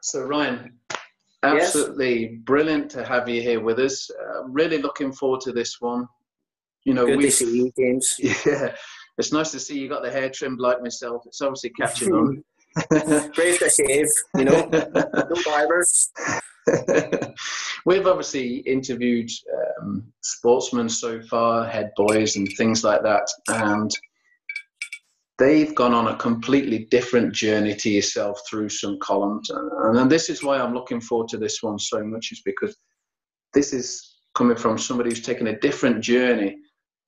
So Ryan, Yes. absolutely brilliant to have you here with us. Really looking forward to this one. You know, Good to we've see you, James. yeah, it's nice to see you got the hair trimmed like myself. It's obviously catching on. Brave to shave, no barbers. We've obviously interviewed sportsmen so far, head boys and things like that, and they've gone on a completely different journey to yourself through some columns. And this is why I'm looking forward to this one so much, is because this is coming from somebody who's taken a different journey,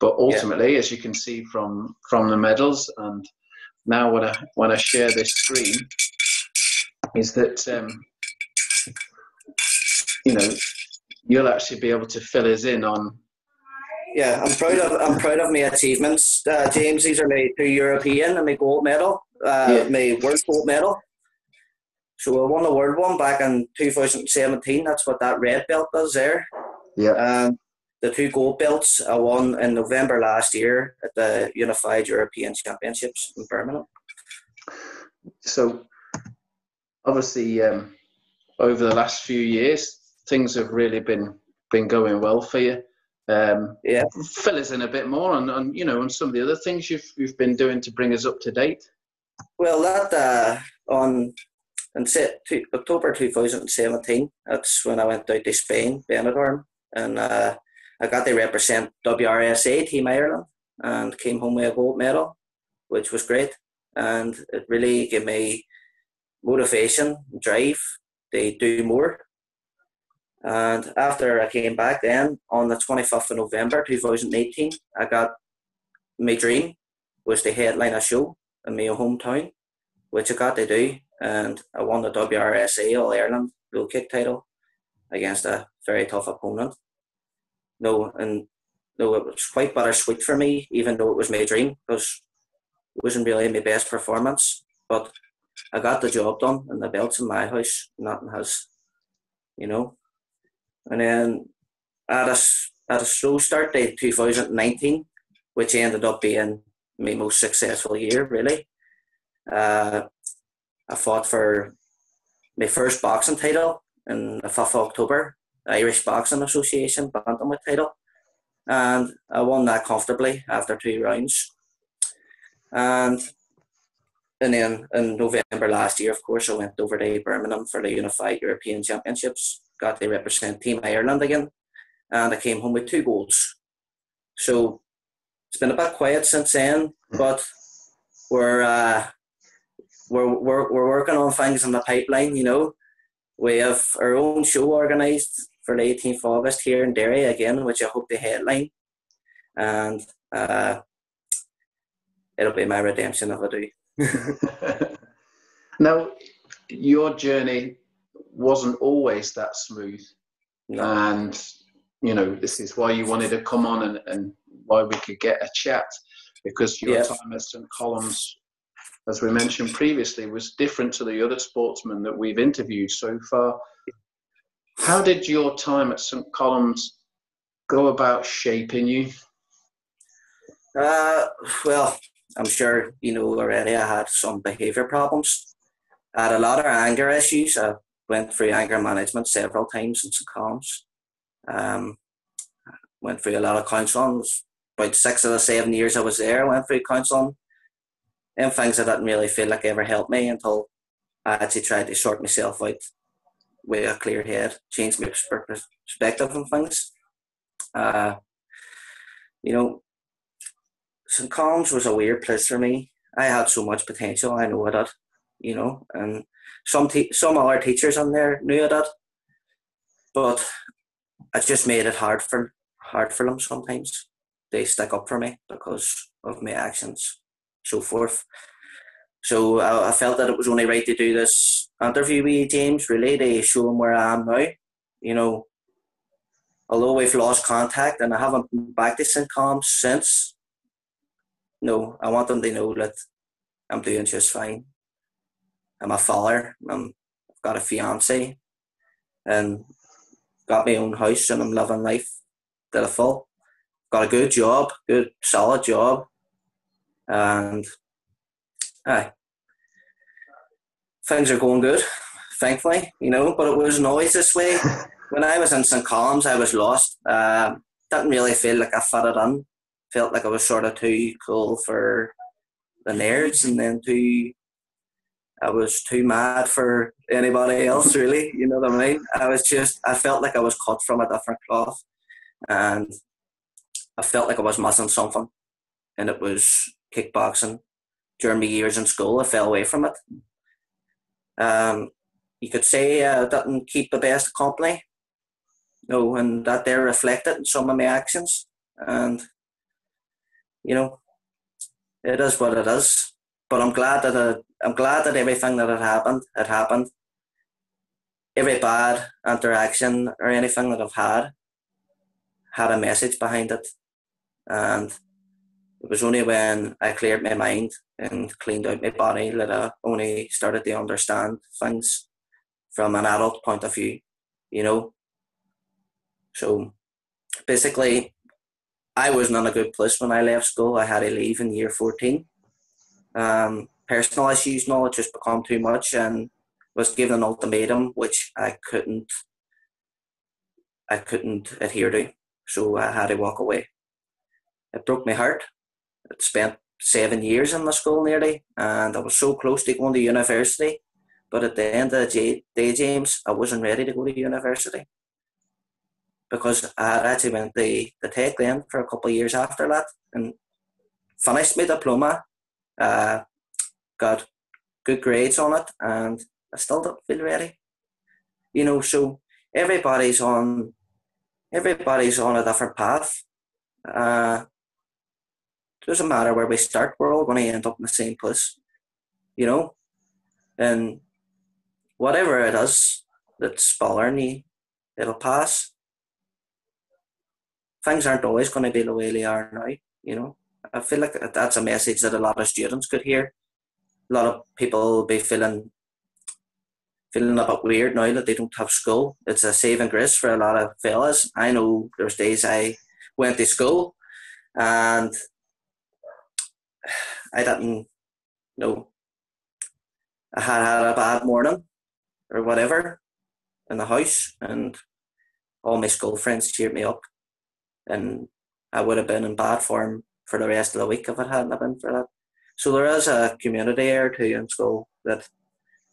but ultimately, as you can see from the medals, and now when I share this screen, is that you know, you'll actually be able to fill us in on. Yeah, I'm proud of my achievements, James. These are my 2 European and my gold medal, my world gold medal. So I won the world one back in 2017. That's what that red belt does there. Yeah. The 2 gold belts I won in November last year at the Unified European Championships in Birmingham. So obviously, over the last few years, things have really been going well for you. Fill us in a bit more on on some of the other things you've been doing to bring us up to date. Well, that on October 2017, that's when I went out to Spain, Benidorm, and I got to represent WRSA Team Ireland and came home with a gold medal, which was great, and it really gave me motivation, drive to do more. And after I came back then, on the 25th of November 2018, I got my dream was to headline a show in my hometown, which I got to do, and I won the WRSA All Ireland low kick title against a very tough opponent. It was quite bittersweet for me, even though it was my dream, because it wasn't really my best performance, but I got the job done, and the belt's in my house, nothing has, And then at a slow start to 2019, which ended up being my most successful year, really. I fought for my first boxing title in the 5th of October, the Irish Boxing Association bantamweight title, and I won that comfortably after 2 rounds. And then in November last year, of course, I went over to Birmingham for the Unified European Championships, got to represent Team Ireland again, and I came home with 2 golds. So it's been a bit quiet since then, but we're working on things in the pipeline. We have our own show organised for the 18th of August here in Derry again, which I hope to headline, and it'll be my redemption if I do. Now, your journey wasn't always that smooth. No. And this is why you wanted to come on and why we could get a chat, because your time at St. Column's, as we mentioned previously, was different to the other sportsmen that we've interviewed so far. How did your time at St. Column's go about shaping you? Well, I'm sure you know already I had some behaviour problems. I had a lot of anger issues. I went through anger management several times in St. Column's. Went through a lot of counselling. About 6 of the 7 years I was there, I went through counselling. And things I didn't really feel like ever helped me until I actually tried to sort myself out with a clear head, change my perspective on things. St. Column's was a weird place for me. I had so much potential, I know I did, and some other teachers in there knew I did, but I just made it hard for them sometimes. They stick up for me because of my actions, so forth. So I felt that it was only right to do this interview with James, really, to show him where I am now. Although we've lost contact and I haven't been back to St. Column's since, I want them to know that I'm doing just fine. I'm a father, I've got a fiancé, and got my own house, and I'm living life to the full. Got a good job, good solid job, and things are going good. thankfully, but it wasn't always this way. When I was in St. Columns, I was lost. Didn't really feel like I fitted in. Felt like I was sort of too cool for the nerds, and then I was too mad for anybody else, really. You know what I mean? I felt like I was cut from a different cloth, and I felt like I was missing something, and it was kickboxing. During my years in school, I fell away from it. You could say I didn't keep the best of company, and that they're reflected in some of my actions. And, it is what it is. But I'm glad that everything that had happened. Every bad interaction or anything that I've had a message behind it. And it was only when I cleared my mind and cleaned out my body that I only started to understand things from an adult point of view, So basically, I wasn't in a good place when I left school. I had to leave in year 14. Personal issues and all, it just become too much, and was given an ultimatum which I couldn't adhere to. So I had to walk away. It broke my heart. I'd spent 7 years in the school nearly, and I was so close to going to university. But at the end of the day, James, I wasn't ready to go to university, because I had actually went the tech then for a couple of years after that, and finished my diploma, got good grades on it, and I still don't feel ready. So everybody's on a different path. Doesn't matter where we start, we're all going to end up in the same place, and whatever it is that's bothering you, it'll pass. Things aren't always going to be the way they are now, I feel like that's a message that a lot of students could hear. A lot of people will be feeling a bit weird now that they don't have school. It's a saving grace for a lot of fellas. I know there's days I went to school and I didn't know. I had a bad morning or whatever in the house, and all my school friends cheered me up, and I would have been in bad form for the rest of the week if it hadn't been for that. So there is a community there too in school that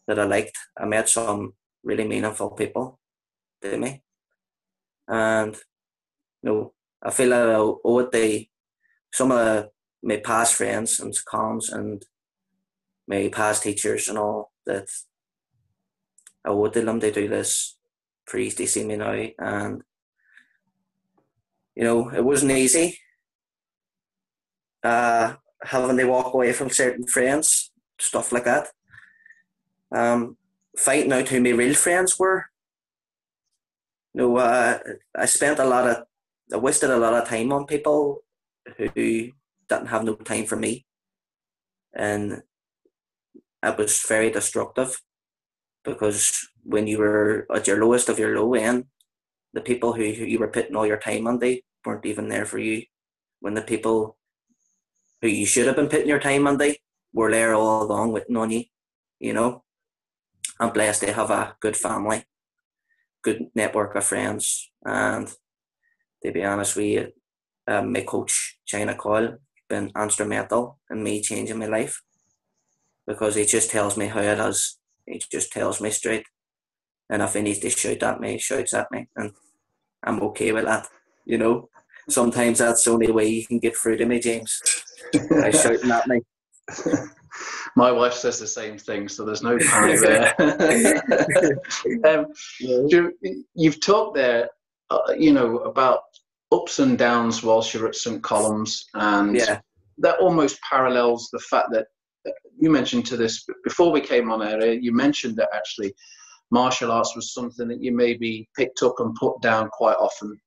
I liked. I met some really meaningful people to me, and I feel that I owe it to some of my past friends and comms and my past teachers and all, that I owe it to them to do this for easy to see me now. And it wasn't easy having to walk away from certain friends, stuff like that. Finding out who my real friends were. I wasted a lot of time on people who didn't have no time for me, and it was very destructive, because when you were at your lowest of your low end, the people who you were putting all your time on, they weren't even there for you. When the people who you should have been putting your time on, they were there all along waiting on you. I'm blessed to have a good family, good network of friends, and to be honest with you, my coach, China Coyle, been instrumental in me changing my life, because he just tells me how it is. He just tells me straight, and if he needs to shout at me, he shouts at me, and I'm okay with that. Sometimes that's the only way you can get through to me, James, by shouting at me. My wife says the same thing, so there's no panic there. You've talked there, about ups and downs whilst you're at St. Columns, and that almost parallels the fact that you mentioned to this before we came on air. You mentioned that actually martial arts was something that you maybe picked up and put down quite often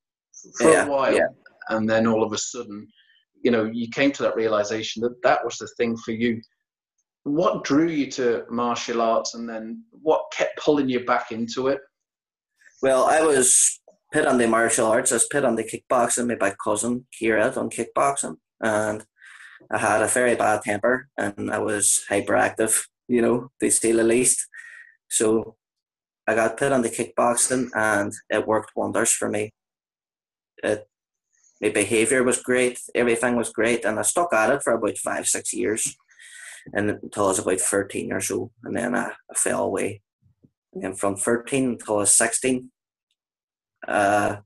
for a while, and then all of a sudden, you came to that realization that was the thing for you. What drew you to martial arts, and then what kept pulling you back into it? Well, I was put on the martial arts. I was put on the kickboxing by my cousin Kira on kickboxing, and I had a very bad temper, and I was hyperactive, to say the least. So I got put on the kickboxing, and it worked wonders for me. My behaviour was great, everything was great, and I stuck at it for about 5-6 years, and until I was about 13 or so, and then I fell away. And then from 13 until I was 16, I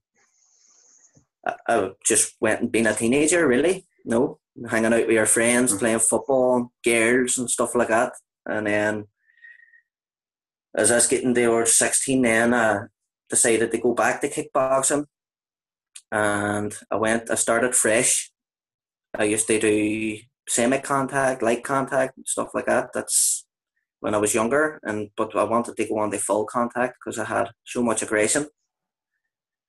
just went and being a teenager, really. No, hanging out with your friends, playing football, girls and stuff like that. And then as I was getting to 16, then I decided to go back to kickboxing. And I started fresh. I used to do semi-contact, light contact, stuff like that. That's when I was younger, but I wanted to go on to full contact because I had so much aggression,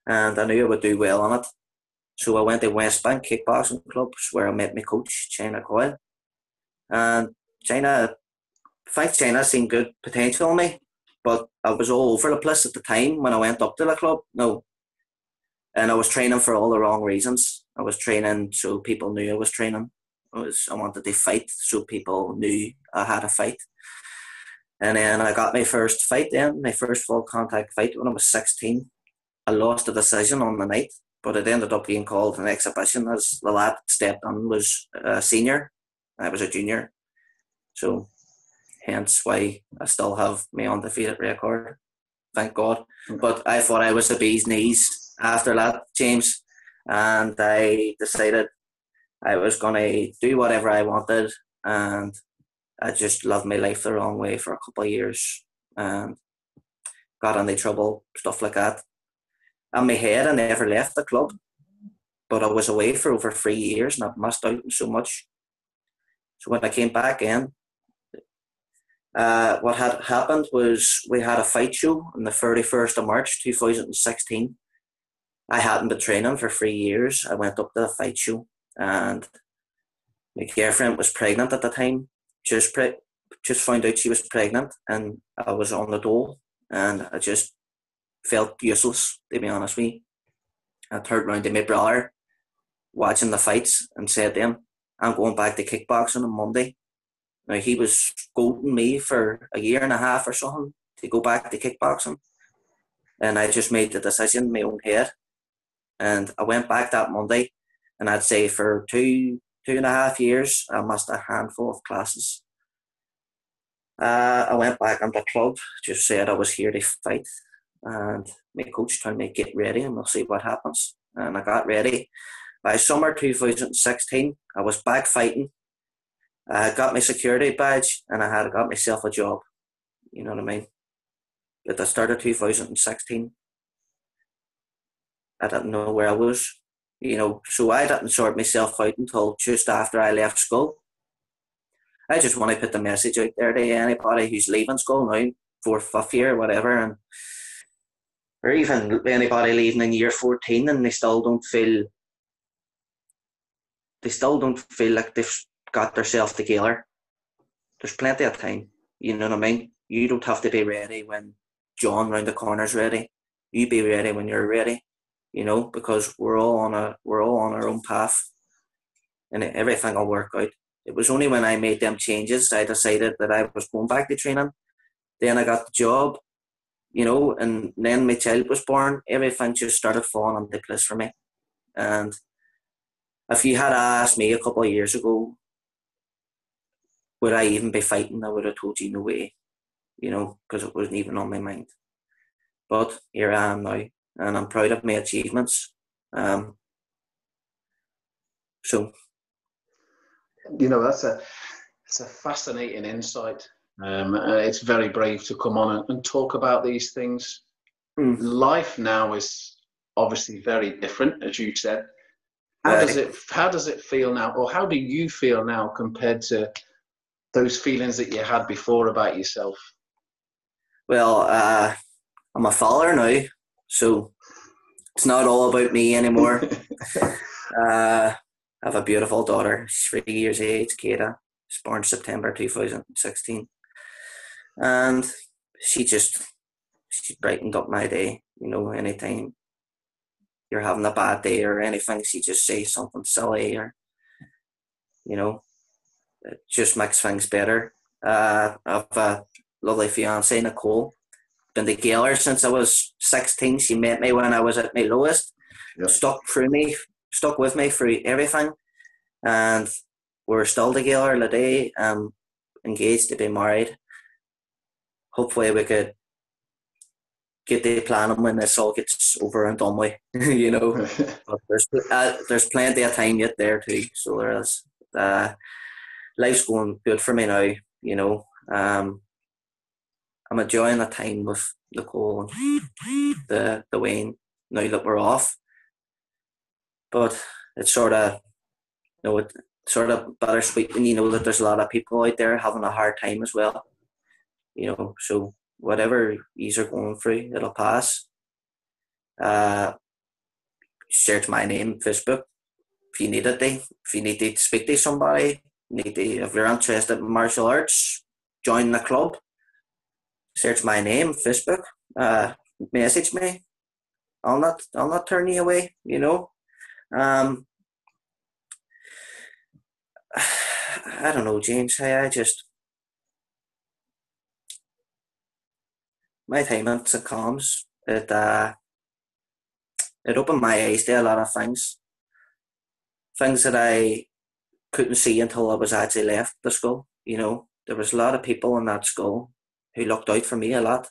and I knew I would do well on it. So I went to West Bank Kickboxing Clubs where I met my coach, China Coyle. And I think China seen good potential in me, but I was all over the place at the time when I went up to the club. No. And I was training for all the wrong reasons. I was training so people knew I was training. I wanted to fight so people knew I had a fight. And then I got my first fight then, my first full contact fight when I was 16. I lost a decision on the night, but it ended up being called an exhibition as the lad that stepped on was a senior. I was a junior. So hence why I still have my undefeated record. Thank God. But I thought I was the bee's knees after that, James, and I decided I was going to do whatever I wanted, and I just loved my life the wrong way for a couple of years and got into trouble, stuff like that. In my head, I never left the club, but I was away for over 3 years and I missed out on so much. So when I came back in, what had happened was we had a fight show on the 31st of March 2016. I hadn't been training for 3 years. I went up to the fight show and my girlfriend was pregnant at the time. Just found out she was pregnant and I was on the dole and I just felt useless, to be honest with you. I turned around to my brother watching the fights and said to him, I'm going back to kickboxing on Monday. Now he was scolding me for a year and a half or something to go back to kickboxing. And I just made the decision in my own head. And I went back that Monday, and I'd say for 2.5 years, I missed a handful of classes. I went back on the club, just said I was here to fight, and my coach told me get ready and we'll see what happens. And I got ready. By summer 2016, I was back fighting. I got my security badge and I had got myself a job. You know what I mean? At the start of 2016, I didn't know where I was, so I didn't sort myself out until just after I left school. I just want to put the message out there to anybody who's leaving school now, 4th, 5th year, whatever, or even anybody leaving in year 14 and they still don't feel like they've got themselves together. There's plenty of time, you know what I mean? You don't have to be ready when John round the corner's ready. You be ready when you're ready. Because we're all on our own path, and everything will work out. It was only when I made them changes, I decided that I was going back to training. Then I got the job, and then my child was born. Everything just started falling into place for me. And if you had asked me a couple of years ago, would I even be fighting, I would have told you no way, because it wasn't even on my mind. But here I am now. And I'm proud of my achievements. That's a fascinating insight. It's very brave to come on and talk about these things. Life now is obviously very different, as you said. How does it feel now, or how do you feel now compared to those feelings that you had before about yourself? Well, I'm a father now. So it's not all about me anymore. I have a beautiful daughter. She's 3 years age, Kata. She's born September 2016. And she brightened up my day. Anytime you're having a bad day or anything, she just says something silly or, it just makes things better. I have a lovely fiancée, Nicole. been together since I was 16. She met me when I was at my lowest. Yep. Stuck with me through everything, and we're still together today. Engaged to be married. Hopefully, we could get the planning when this all gets over and done with. You know, but there's plenty of time yet there too. So there is. Life's going good for me now. You know, I'm enjoying the time with Nicole and the Wayne now that we're off. But it's sort of, you know, it's sort of bittersweet when you know that there's a lot of people out there having a hard time as well. You know, so whatever yous are going through, it'll pass. Search my name, Facebook, if you need it. If you need to speak to somebody, if you're interested in martial arts, join the club. Search my name, Facebook. Message me. I'll not turn you away. You know. I don't know, James. I just my time at St. Columns, it opened my eyes to a lot of things that I couldn't see until I was actually left the school. You know, there was a lot of people in that school who looked out for me a lot,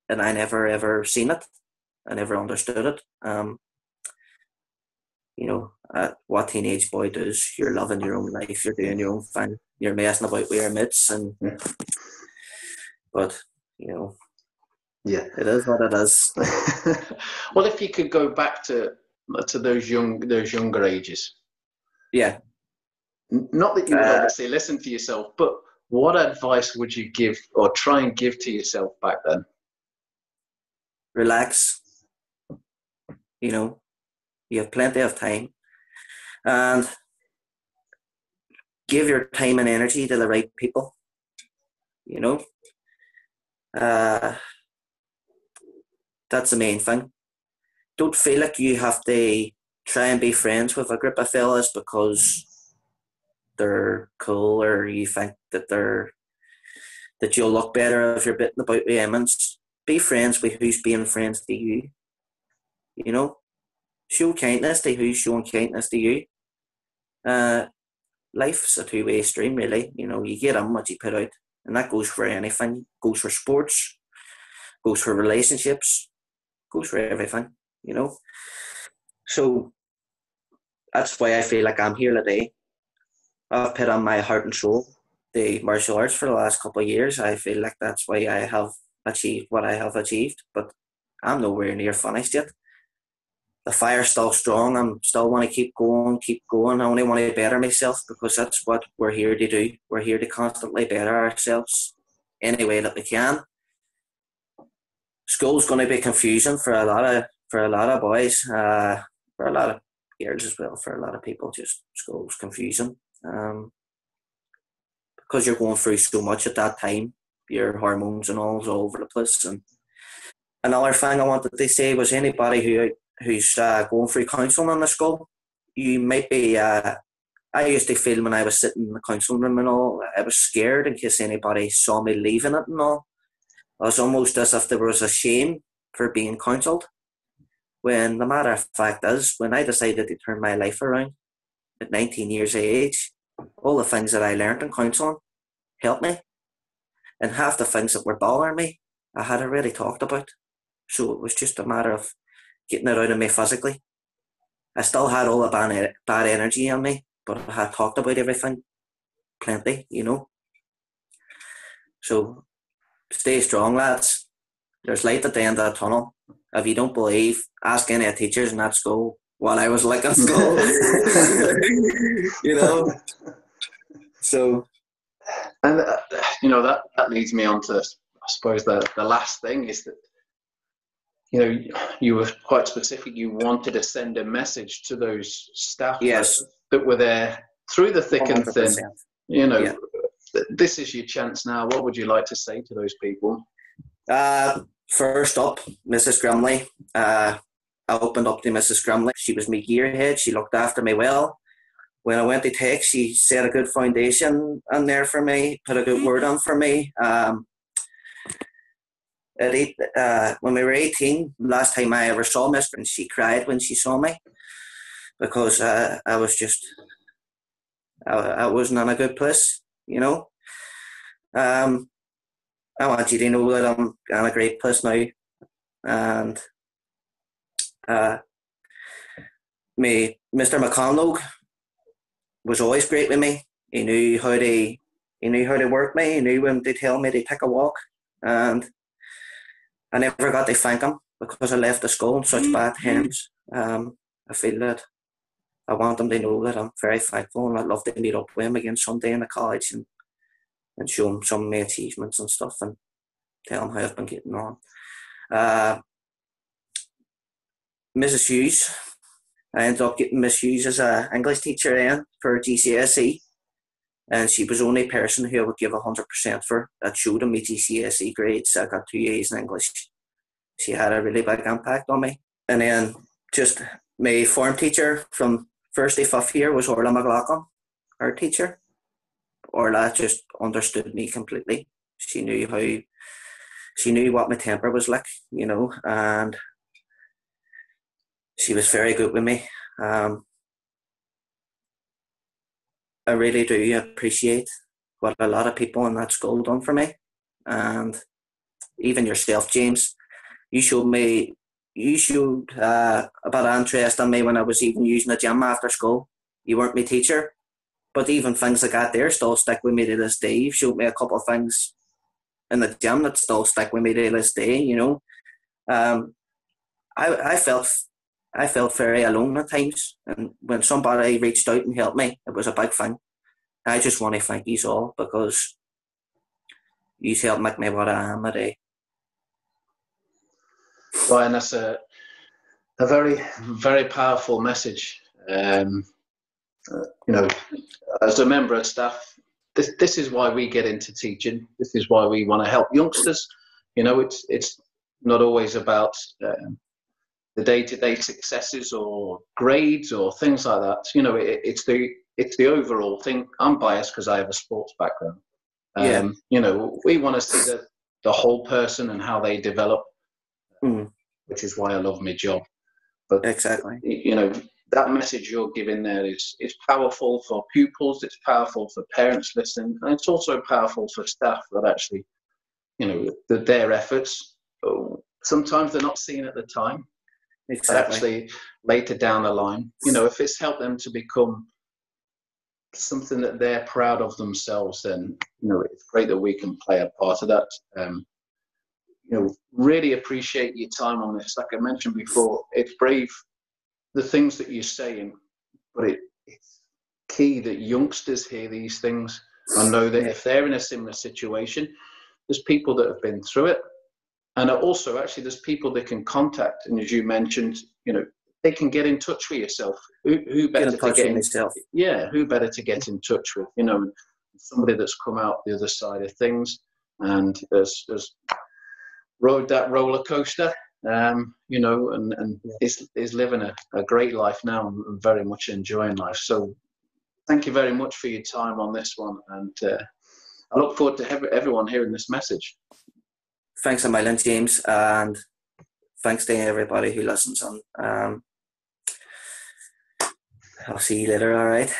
and I never ever seen it. I never understood it. You know, what teenage boy does? You're loving your own life. You're doing your own thing. You're messing about with your mates, but you know, yeah, it is what it is. Well, if you could go back to those younger ages, yeah. Not that you would obviously listen to yourself, but what advice would you give or try and give to yourself back then? Relax. You know, you have plenty of time, and give your time and energy to the right people. You know, that's the main thing. Don't feel like you have to try and be friends with a group of fellas because they're cool, or you think that you'll look better if you're bitting about the emmons. Be friends with who's being friends to you. You know, show kindness to who's showing kindness to you. Life's a two-way stream, really. You know, you get in what you put out, and that goes for anything. Goes for sports, goes for relationships, goes for everything. You know, so that's why I feel like I'm here today. I've put on my heart and soul the martial arts for the last couple of years. I feel like that's why I have achieved what I have achieved, but I'm nowhere near finished yet. The fire's still strong. I still want to keep going. I only want to better myself because that's what we're here to do. We're here to constantly better ourselves any way that we can. School's going to be confusing for a lot of boys, for a lot of girls as well. For a lot of people, just school's confusing. Because you're going through so much at that time, your hormones and all's all over the place. And another thing I wanted to say was anybody who's going through counselling in the school, you might be. I used to feel when I was sitting in the counselling room and all, I was scared in case anybody saw me leaving it and all. It was almost as if there was a shame for being counselled. When the matter of fact is, when I decided to turn my life around at 19 years of age, all the things that I learned in counselling helped me. And half the things that were bothering me, I had already talked about. So it was just a matter of getting it out of me physically. I still had all the bad energy in me, but I had talked about everything plenty, you know. So stay strong, lads. There's light at the end of the tunnel. If you don't believe, ask any of the teachers in that school while I was like in school. You know. So, and you know that leads me on to, I suppose, the last thing is that, you know, you were quite specific. You wanted to send a message to those staff that were there through the thick 100%. And thin. You know, this is your chance now. What would you like to say to those people? First up, Mrs. Grimley. I opened up to Mrs. Grimley. She was my gearhead. She looked after me well. When I went to take, she set a good foundation in there for me, put a good word on for me. When we were 18, last time I ever saw Mister, and she cried when she saw me because I was just, I wasn't in a good place, you know. I want you to know that I'm in a great place now, and Mr. McConlogue was always great with me. He knew how to work me. He knew when to tell me to take a walk, and I never got to thank him because I left the school in such bad terms. I feel that I want him to know that I'm very thankful, and I'd love to meet up with him again someday in the college and show him some of my achievements and stuff and tell him how I've been getting on. Mrs. Hughes, I ended up getting Miss Hughes as an English teacher then for GCSE, and she was the only person who I would give 100% for that showed in my GCSE grades. I got 2 A's in English. She had a really big impact on me. And then just my form teacher from first to fifth year was Orla McLaughlin, our teacher. Orla just understood me completely. She knew what my temper was like, you know, and she was very good with me. I really do appreciate what a lot of people in that school done for me, and even yourself, James. You showed a bit of interest in me when I was even using the gym after school. You weren't my teacher, but even things like that there still stick with me to this day. You've showed me a couple of things in the gym that still stick with me to this day, you know. I felt very alone at times, and when somebody reached out and helped me, it was a big thing. I just want to thank you all because you helped make me what I am today. Ryan, that's a very, very powerful message. You know, as a member of staff, this is why we get into teaching. This is why we want to help youngsters. You know, it's not always about the day-to-day successes or grades or things like that. You know, it's the overall thing. I'm biased because I have a sports background. You know, we want to see the whole person and how they develop, which is why I love my job. But exactly, you know, that message you're giving there is powerful for pupils. It's powerful for parents listening, and it's also powerful for staff that actually, you know, that their efforts sometimes they're not seen at the time. exactly. But actually, later down the line, you know, if it's helped them to become something that they're proud of themselves, then you know it's great that we can play a part of that. You know, really appreciate your time on this. Like I mentioned before, it's brave the things that you're saying, but it's key that youngsters hear these things and know that if they're in a similar situation, there's people that have been through it, and also actually there's people they can contact. And as you mentioned, you know, they can get in touch with yourself. Who better to get in? Myself. Yeah, who better to get in touch with? You know, somebody that's come out the other side of things and has rode that roller coaster, you know, and is living a great life now and very much enjoying life. So thank you very much for your time on this one, and I look forward to everyone hearing this message. Thanks a million, James, and thanks to everybody who listens on. I'll see you later, all right?